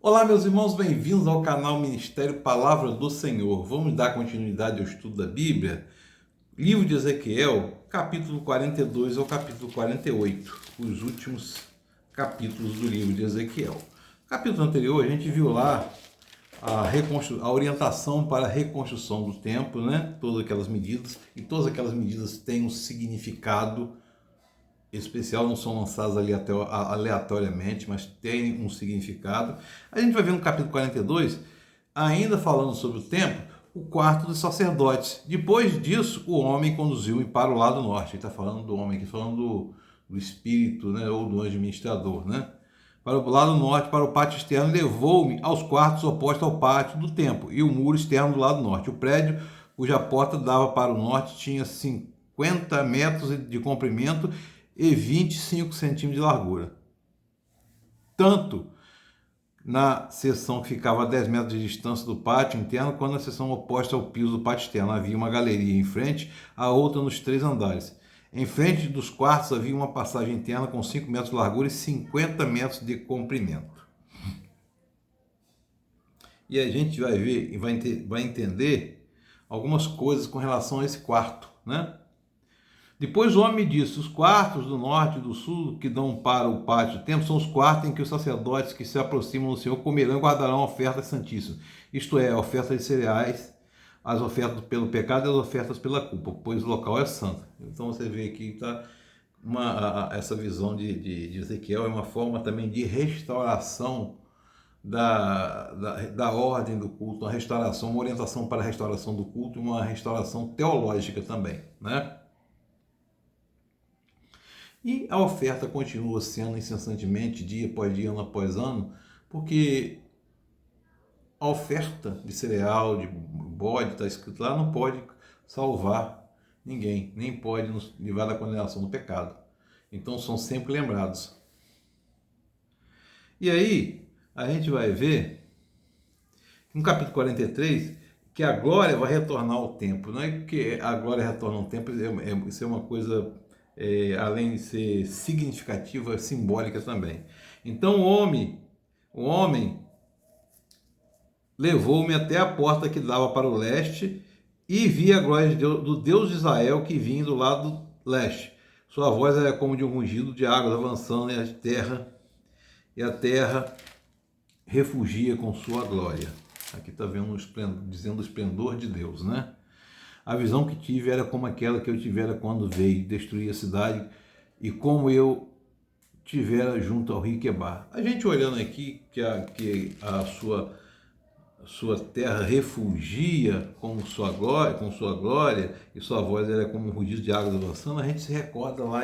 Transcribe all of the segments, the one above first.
Olá, meus irmãos, bem-vindos ao canal Ministério Palavra do Senhor. Vamos dar continuidade ao estudo da Bíblia. Livro de Ezequiel, capítulo 42 ao capítulo 48, os últimos capítulos do livro de Ezequiel. No capítulo anterior, a gente viu lá a orientação para a reconstrução do templo, né? Todas aquelas medidas, e todas aquelas medidas têm um significado especial, não são lançadas aleatoriamente, mas têm um significado. A gente vai ver no capítulo 42, ainda falando sobre o templo, o quarto dos sacerdotes. Depois disso, o homem conduziu-me para o lado norte. Ele está falando do homem aqui, falando do espírito, né, ou do administrador, né? Para o lado norte, para o pátio externo, levou-me aos quartos opostos ao pátio do templo e o muro externo do lado norte. O prédio, cuja porta dava para o norte, tinha 50 metros de comprimento e 25 centímetros de largura. Tanto na seção que ficava a 10 metros de distância do pátio interno, quanto na seção oposta ao piso do pátio externo. Havia uma galeria em frente, a outra nos 3 andares. Em frente dos quartos havia uma passagem interna com 5 metros de largura e 50 metros de comprimento. E a gente vai ver e vai entender algumas coisas com relação a esse quarto, né? Depois o homem me disse: os quartos do norte e do sul que dão para o pátio do templo são os quartos em que os sacerdotes que se aproximam do Senhor comerão e guardarão ofertas santíssimas, isto é, ofertas de cereais, as ofertas pelo pecado e as ofertas pela culpa, pois o local é santo. Então você vê aqui está essa visão de Ezequiel, é uma forma também de restauração da ordem do culto, uma restauração, uma orientação para a restauração do culto, uma restauração teológica também, né? E a oferta continua sendo incessantemente, dia após dia, ano após ano, porque a oferta de cereal, de bode, está escrito lá, não pode salvar ninguém, nem pode nos livrar da condenação do pecado. Então são sempre lembrados. E aí, a gente vai ver, no capítulo 43, que a glória vai retornar ao templo. Não é que a glória retorna ao templo, isso é uma coisa... além de ser significativa, simbólica também. Então o homem levou-me até a porta que dava para o leste e vi a glória do Deus de Israel que vinha do lado leste. Sua voz era como de um rugido de águas avançando e a terra refugia com sua glória. Aqui está vendo dizendo o esplendor de Deus, né? A visão que tive era como aquela que eu tivera quando veio destruir a cidade e como eu tivera junto ao rio Quebar. A gente olhando aqui que a sua terra refugia com sua glória e sua voz era como um rugido de águas avançando, a gente se recorda lá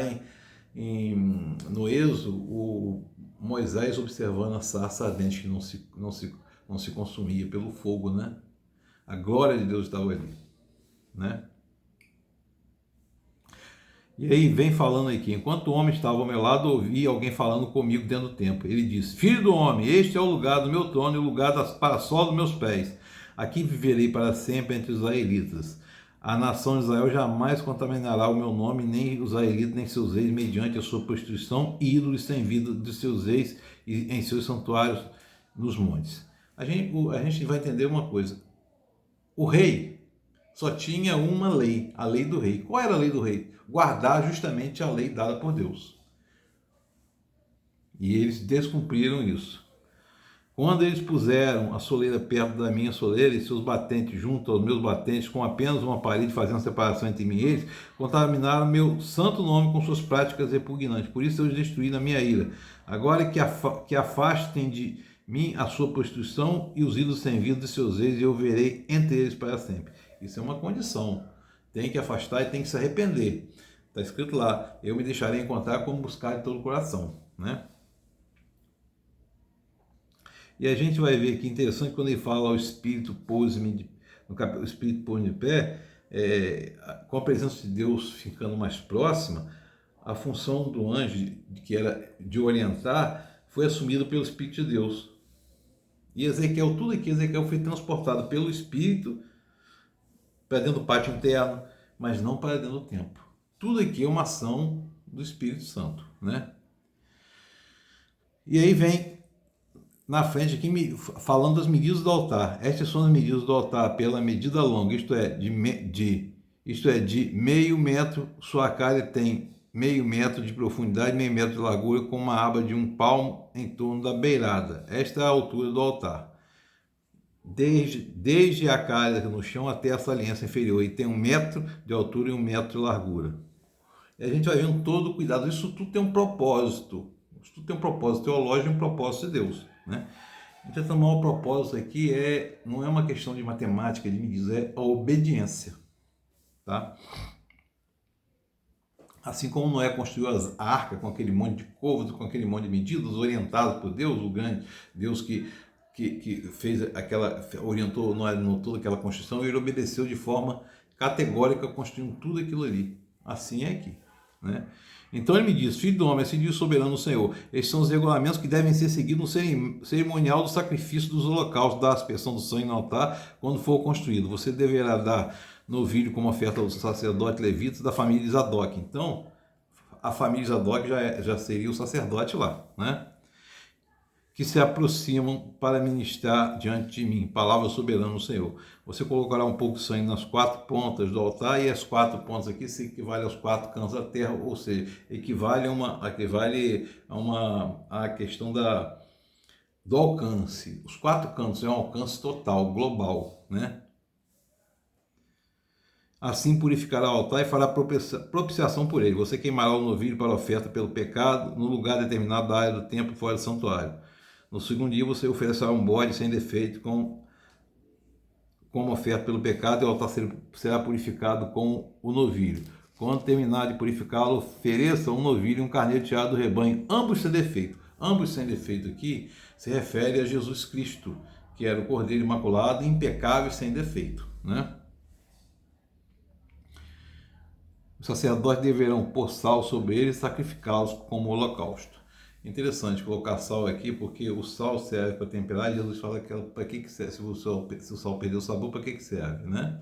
no Êxodo, o Moisés observando a sarça ardente que não se consumia pelo fogo, né? A glória de Deus estava ali, né? E aí vem falando aqui: enquanto o homem estava ao meu lado, ouvi alguém falando comigo dentro do templo. Ele disse: filho do homem, este é o lugar do meu trono e o lugar para sol dos meus pés. Aqui viverei para sempre entre os israelitas. A nação de Israel jamais contaminará o meu nome, nem os israelitas, nem seus reis, mediante a sua prostituição e ídolos sem vida de seus reis e em seus santuários nos montes. A gente vai entender uma coisa: o rei só tinha uma lei, a lei do rei. Qual era a lei do rei? Guardar justamente a lei dada por Deus. E eles descumpriram isso. Quando eles puseram a soleira perto da minha soleira e seus batentes junto aos meus batentes, com apenas uma parede fazendo separação entre mim e eles, contaminaram meu santo nome com suas práticas repugnantes. Por isso eu os destruí na minha ira. Agora que afastem de mim a sua prostituição e os ídolos sem vida de seus reis, e eu verei entre eles para sempre. Isso é uma condição. Tem que afastar e tem que se arrepender. Está escrito lá: eu me deixarei encontrar como buscar de todo o coração, né? E a gente vai ver que interessante quando ele fala: o Espírito pôs-me, o Espírito pôs-me de pé, com a presença de Deus ficando mais próxima, a função do anjo, que era de orientar, foi assumida pelo Espírito de Deus. E Ezequiel, tudo aqui, Ezequiel foi transportado pelo Espírito para dentro do pátio interno, mas não para dentro do templo. Tudo aqui é uma ação do Espírito Santo, né? E aí vem na frente aqui falando das medidas do altar. Estas são as medidas do altar pela medida longa, isto é, de meio metro, sua calha tem meio metro de profundidade, meio metro de largura, com uma aba de 1 palmo em torno da beirada. Esta é a altura do altar. Desde a calha no chão até essa aliança inferior, e tem 1 metro de altura e 1 metro de largura. E a gente vai vendo todo o cuidado. Isso tudo tem um propósito. Isso tudo tem um propósito teológico e um propósito de Deus, né? Então, o maior propósito aqui não é uma questão de matemática, de medidas, é a obediência, tá? Assim como Noé construiu a arca com aquele monte de côvados, com aquele monte de medidas, orientado por Deus, o grande Deus que fez orientou Noé em toda aquela construção, e ele obedeceu de forma categórica, construindo tudo aquilo ali. Assim é aqui, né? Então ele me diz: filho do homem, assim diz o soberano Senhor, estes são os regulamentos que devem ser seguidos no cerimonial do sacrifício dos holocaustos, da aspersão do sangue no altar, quando for construído. Você deverá dar novilho como oferta aos sacerdotes levitas da família de Zadok. Então, a família de Zadok já seria o sacerdote lá, né? Que se aproximam para ministrar diante de mim, palavra soberana do Senhor. Você colocará um pouco de sangue nas 4 pontas do altar, e as 4 pontas aqui se equivale aos 4 cantos da terra, ou seja, equivale a questão do alcance. Os 4 cantos é um alcance total, global, né? Assim purificará o altar e fará propiciação por ele. Você queimará o novilho para oferta pelo pecado no lugar determinado da área do templo fora do santuário. No segundo dia você oferecerá um bode sem defeito como oferta pelo pecado, e o altar será purificado com o novilho. Quando terminar de purificá-lo, ofereça um novilho e um carneiro tirado do rebanho, ambos sem defeito. Ambos sem defeito aqui se refere a Jesus Cristo, que era o Cordeiro Imaculado, impecável e sem defeito, né? Os sacerdotes deverão pôr sal sobre eles e sacrificá-los como holocausto. Interessante colocar sal aqui, porque o sal serve para temperar, e Jesus fala que para que serve, se o sal perder o sabor, para que serve, né?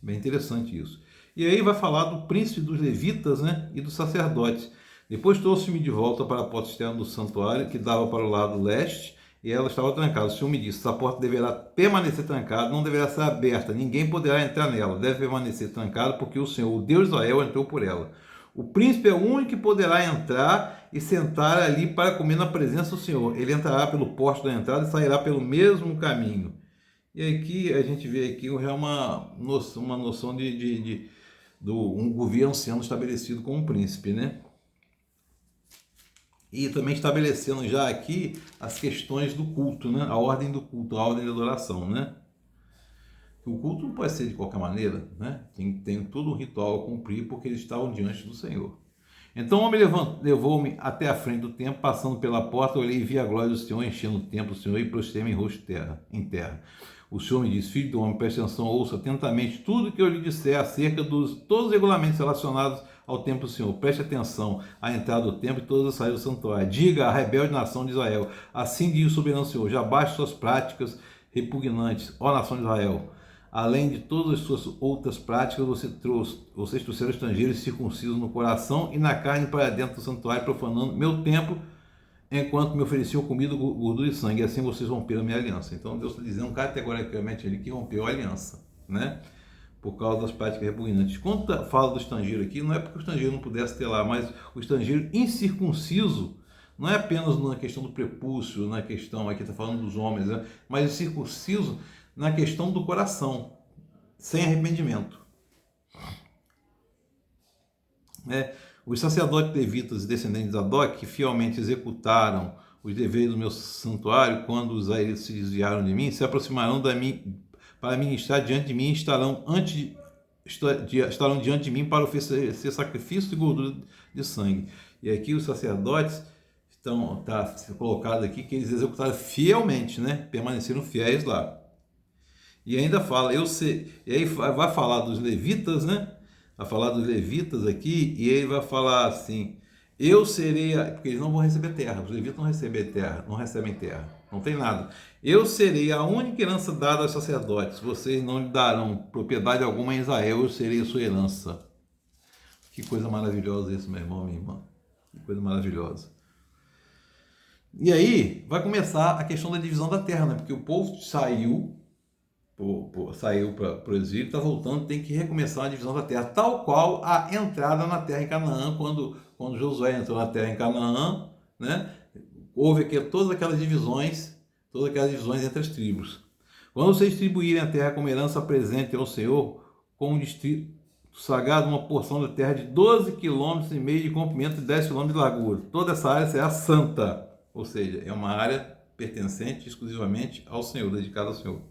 Bem interessante isso. E aí vai falar do príncipe dos levitas, né, e dos sacerdotes. Depois trouxe-me de volta para a porta externa do santuário, que dava para o lado leste, e ela estava trancada. O Senhor me disse: essa porta deverá permanecer trancada, não deverá ser aberta, ninguém poderá entrar nela, deve permanecer trancada, porque o Senhor, o Deus de Israel, entrou por ela. O príncipe é o único que poderá entrar e sentar ali para comer na presença do Senhor. Ele entrará pelo pórtico da entrada e sairá pelo mesmo caminho. E aqui a gente vê aqui uma noção de um governo sendo estabelecido como um príncipe, né? E também estabelecendo já aqui as questões do culto, né? A ordem do culto, a ordem da adoração, né? O culto não pode ser de qualquer maneira, né? Tem todo um ritual a cumprir, porque eles estavam diante do Senhor. Então o homem levou-me até a frente do templo, passando pela porta, olhei e vi a glória do Senhor enchendo o templo do Senhor, e prostei-me em terra. O Senhor me disse: filho do homem, preste atenção, ouça atentamente tudo que eu lhe disser acerca todos os regulamentos relacionados ao templo do Senhor. Preste atenção à entrada do templo e todas as saídas do santuário. Diga à rebelde nação de Israel: assim diz o soberano Senhor, já basta suas práticas repugnantes, ó nação de Israel. Além de todas as suas outras práticas, vocês trouxeram estrangeiros circuncisos no coração e na carne para dentro do santuário, profanando meu templo, enquanto me ofereciam comida, gordura e sangue. E assim vocês romperam a minha aliança. Então Deus está dizendo categoricamente ali que rompeu a aliança, né? Por causa das práticas repugnantes. Quando fala do estrangeiro aqui, não é porque o estrangeiro não pudesse ter lá, mas o estrangeiro incircunciso não é apenas na questão do prepúcio, na questão, aqui está falando dos homens, né? Mas o circunciso na questão do coração, sem arrependimento. Os sacerdotes levitas e descendentes de Zadok, que fielmente executaram os deveres do meu santuário, quando os israelitas se desviaram de mim, se aproximarão para ministrar diante de mim, estarão diante de mim para oferecer sacrifício de gordura de sangue. E aqui os sacerdotes está colocado aqui que eles executaram fielmente, né? Permaneceram fiéis lá. E ainda fala, e aí vai falar dos levitas, né? Vai falar dos levitas aqui, e ele vai falar assim: eu serei, porque eles não vão receber terra, os levitas não recebem terra, não tem nada. Eu serei a única herança dada aos sacerdotes, vocês não lhe darão propriedade alguma em Israel, eu serei a sua herança. Que coisa maravilhosa isso, meu irmão, minha irmã. Que coisa maravilhosa. E aí vai começar a questão da divisão da terra, né? Porque o povo saiu para o exílio, está voltando, tem que recomeçar a divisão da terra, tal qual a entrada na terra em Canaã, quando Josué entrou na terra em Canaã, né? Houve todas aquelas divisões entre as tribos. Quando vocês distribuírem a terra como herança presente ao Senhor, como distrito sagrado, uma porção da terra de 12,5 km de comprimento e 10 km de largura. Toda essa área será santa, ou seja, é uma área pertencente exclusivamente ao Senhor, dedicada ao Senhor.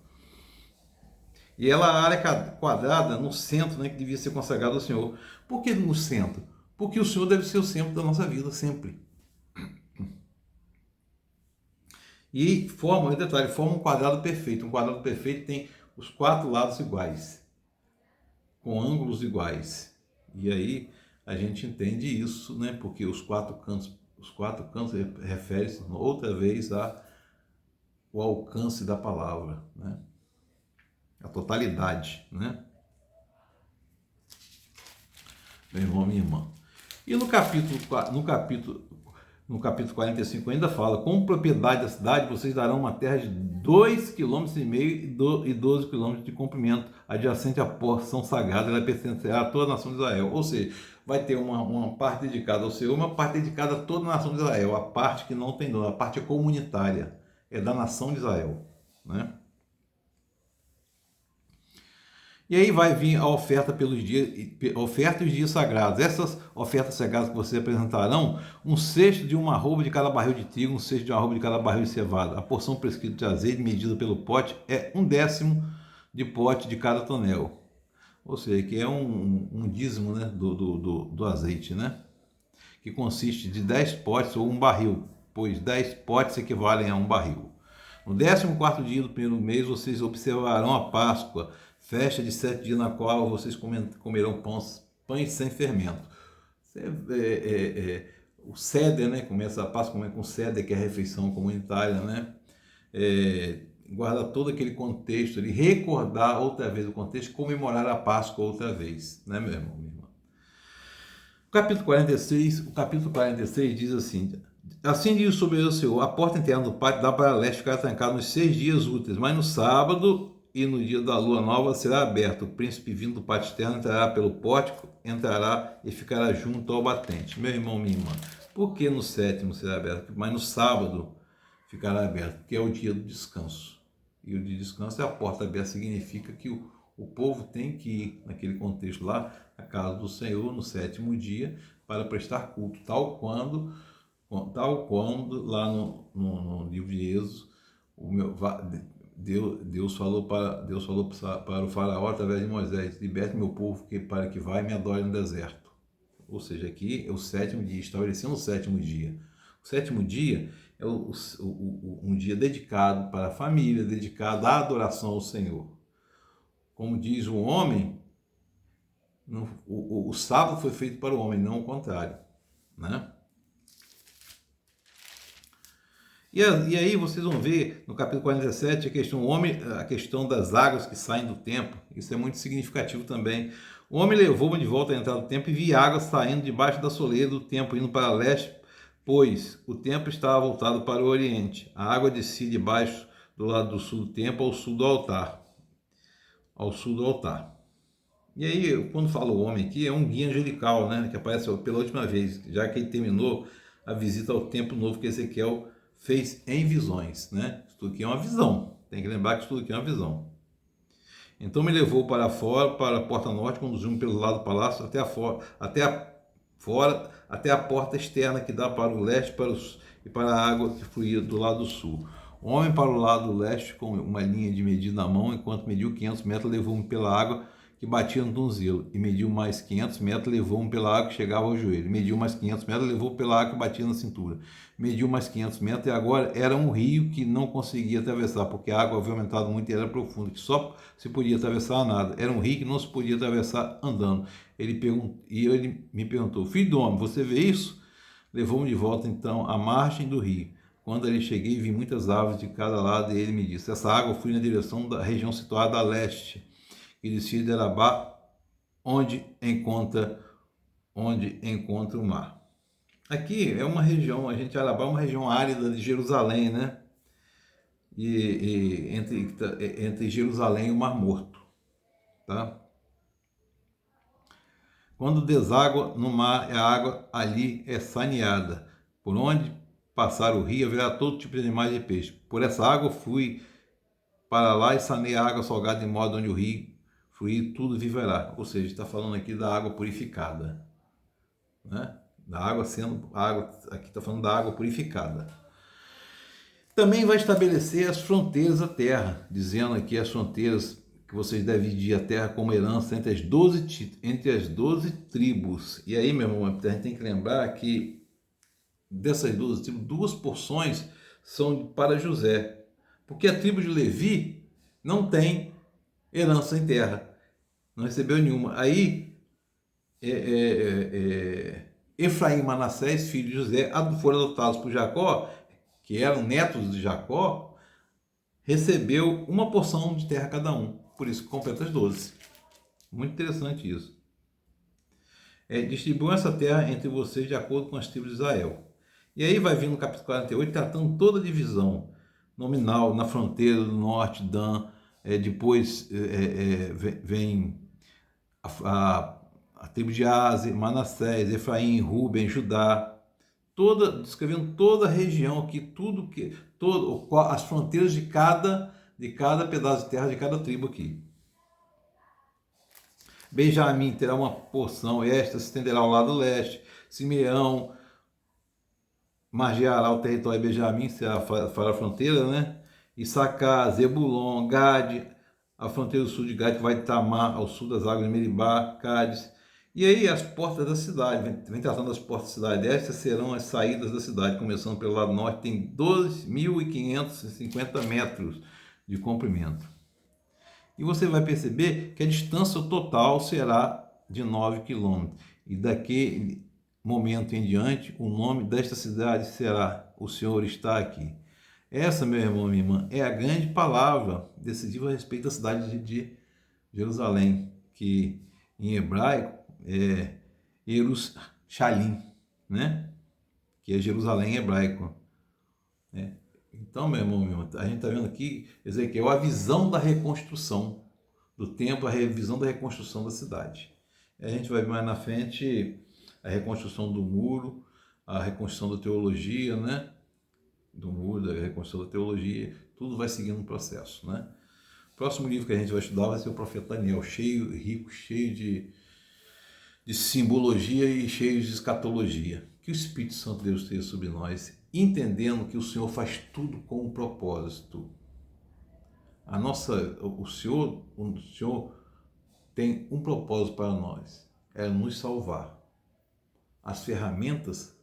E ela, a área quadrada no centro, né, que devia ser consagrada ao Senhor. Por que no centro? Porque o Senhor deve ser o centro da nossa vida, sempre. E forma um quadrado perfeito. Um quadrado perfeito tem os 4 lados iguais, com ângulos iguais. E aí a gente entende isso, né? Porque os quatro cantos referem-se outra vez ao alcance da palavra, né? A totalidade, né? Meu irmão, minha irmã. E no capítulo 45 ainda fala: como propriedade da cidade, vocês darão uma terra de 2,5 km e 12 km de comprimento, adjacente à porção sagrada, ela pertencerá a toda a nação de Israel. Ou seja, vai ter uma parte dedicada ao Senhor, uma parte dedicada a toda a nação de Israel. A parte que não tem dono, a parte comunitária, é da nação de Israel, né? E aí vai vir a oferta pelos dias, oferta e os dias sagrados. Essas ofertas sagradas que vocês apresentarão, um cesto de uma arroba de cada barril de trigo, um cesto de uma arroba de cada barril de cevada. A porção prescrita de azeite, medida pelo pote, é 1/10 de pote de cada tonel. Ou seja, que é um dízimo, né, do azeite, né? Que consiste de 10 potes ou um barril, pois 10 potes equivalem a um barril. No 14º dia do primeiro mês, vocês observarão a Páscoa, festa de 7 dias na qual vocês comerão pães sem fermento. O Seder, né? Começa a Páscoa com o Seder, que é a refeição comunitária, né? Guarda todo aquele contexto, recordar outra vez o contexto, comemorar a Páscoa outra vez, né, meu irmão, minha irmã? O capítulo 46 diz assim: assim diz o soberano Senhor, a porta interna do pátio dá para leste ficará trancada nos 6 dias úteis, mas no sábado e no dia da lua nova será aberto. O príncipe vindo do pátio externo entrará pelo pórtico, entrará e ficará junto ao batente. Meu irmão, minha irmã, por que no 7º será aberto? Mas no sábado ficará aberto, porque é o dia do descanso. E o dia de descanso é a porta aberta, significa que o povo tem que ir, naquele contexto lá, à casa do Senhor no 7º dia, para prestar culto, tal quando lá no livro de Êxodo, Deus falou para o faraó através de Moisés: liberte meu povo para que vá e me adore no deserto. Ou seja, aqui é o 7º dia, estabelecendo o 7º dia. O 7º dia é um dia dedicado para a família, dedicado à adoração ao Senhor. Como diz o homem, o sábado foi feito para o homem, não o contrário, né? E aí vocês vão ver no capítulo 47 a questão das águas que saem do templo. Isso é muito significativo também. O homem levou-me de volta à entrada do templo e vi águas saindo debaixo da soleira do templo, indo para leste, pois o templo estava voltado para o oriente. A água descia debaixo do lado do sul do templo, ao sul do altar. E aí, quando fala o homem aqui, é um guia angelical, né, que aparece pela última vez, já que ele terminou a visita ao templo novo que Ezequiel fez em visões, né? Isso tudo aqui é uma visão. Tem que lembrar que isso tudo aqui é uma visão. Então me levou para fora, para a porta norte, conduziu-me pelo lado do palácio até a porta externa que dá para o leste e para a água que fluía do lado sul. O homem para o lado leste, com uma linha de medida na mão, enquanto mediu 500 metros, levou-me pela água que batia no tornozelo, e mediu mais 500 metros, levou-me pela água que chegava ao joelho. Mediu mais 500 metros, levou pela água que batia na cintura. Mediu mais 500 metros, e agora era um rio que não conseguia atravessar, porque a água havia aumentado muito e era profunda, que só se podia atravessar a nada. Era um rio que não se podia atravessar andando. Ele me perguntou: filho do homem, você vê isso? Levou-me de volta então à margem do rio. Quando ali cheguei, vi muitas árvores de cada lado, e ele me disse: essa água flui na direção da região situada a leste, que descia de Arabá, onde encontra o mar. Aqui é uma região, a gente Arabá é uma região árida de Jerusalém, né? E entre Jerusalém e o Mar Morto, tá? Quando deságua no mar, a água ali é saneada. Por onde passar o rio, haverá todo tipo de animais e peixes. Por essa água fui para lá e sanei a água salgada de modo onde o rio fluir, tudo viverá. Ou seja, está falando aqui da água purificada, né? Da água sendo água, aqui está falando da água purificada. Também vai estabelecer as fronteiras da terra, dizendo aqui as fronteiras que vocês devem dividir a terra como herança entre as 12 tribos. E aí, meu irmão, a gente tem que lembrar que dessas 12 tribos, 2 porções são para José, porque a tribo de Levi não tem herança em terra, não recebeu nenhuma. Aí, Efraim e Manassés, filhos de José, foram adotados por Jacó, que eram netos de Jacó, recebeu uma porção de terra cada um, por isso que completa as 12. Muito interessante isso. Distribuam essa terra entre vocês de acordo com as tribos de Israel. E aí vai vir no capítulo 48, tratando toda a divisão nominal na fronteira do norte, Dan, depois vem a tribo de Aze, Manassés, Efraim, Ruben, Judá, descrevendo toda a região aqui, as fronteiras de cada pedaço de terra de cada tribo aqui. Benjamim terá uma porção, esta se estenderá ao lado leste. Simeão margeará o território de Benjamim, fará a fronteira, né? Issacar, Zebulon, Gade, a fronteira do sul de Gade, que vai de Tamar, ao sul das águas de Meribá, Cádiz. E aí as portas da cidade, vem tratando das portas da cidade. Estas serão as saídas da cidade, começando pelo lado norte, tem 12.550 metros de comprimento. E você vai perceber que a distância total será de 9 quilômetros. E daquele momento em diante, o nome desta cidade será: o Senhor está aqui. Essa, meu irmão, minha irmã, é a grande palavra decisiva a respeito da cidade de Jerusalém, que em hebraico é Yerushalim, né? Que é Jerusalém em hebraico, né? Então, meu irmão, a gente está vendo aqui, Ezequiel, a visão da reconstrução do templo, a visão da reconstrução da cidade. E a gente vai ver mais na frente a reconstrução do muro, a reconstrução da teologia, né? Do muro, da reconstrução da teologia, tudo vai seguindo um processo, né? O próximo livro que a gente vai estudar vai ser o profeta Daniel, rico, cheio de simbologia e cheio de escatologia. Que o Espírito Santo de Deus esteja sobre nós, entendendo que o Senhor faz tudo com um propósito. O Senhor tem um propósito para nós, é nos salvar. As ferramentas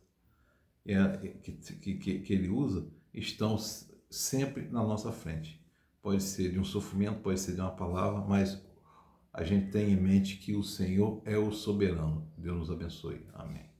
que Ele usa estão sempre na nossa frente. Pode ser de um sofrimento, pode ser de uma palavra, mas a gente tem em mente que o Senhor é o soberano. Deus nos abençoe. Amém.